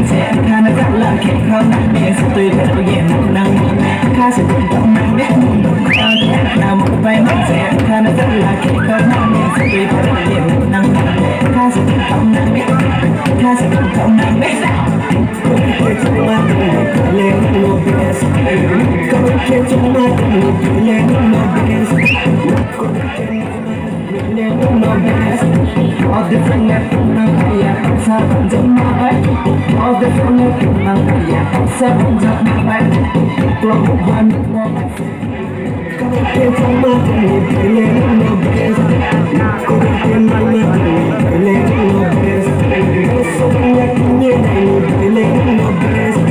sẽ tha nó rất là kẹt không mẹ sẽ tùy theo tôi về một năm khá sẽ cùng trong mang biết muốn được con nào một vài mắt sẽ tha nó rất là kẹt không mẹ sẽ tùy theo tôi về một năm khá sẽ cùng trong mang biết khá sẽ cùng trong mang biết Hãy subscribe cho kênh Ghiền Mì Gõ để không bỏ lỡ những video hấp dẫn all the fun that mang kaya sa banjang mabay all the fun that mang kaya sa banjang mabay club one Kau kecil mata ni pilih no best Kau kecil mata ni pilih no best Kau sebenarnya punya ni pilih no best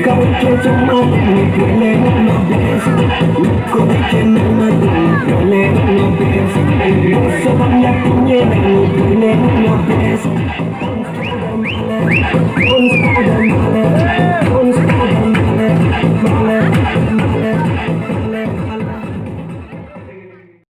Kau kecil mata ni pilih no best Kau bikin nama tu pilih no best Sebanyak punya ni pilih no best Kau sekadar malam Kau sekadar malam Malam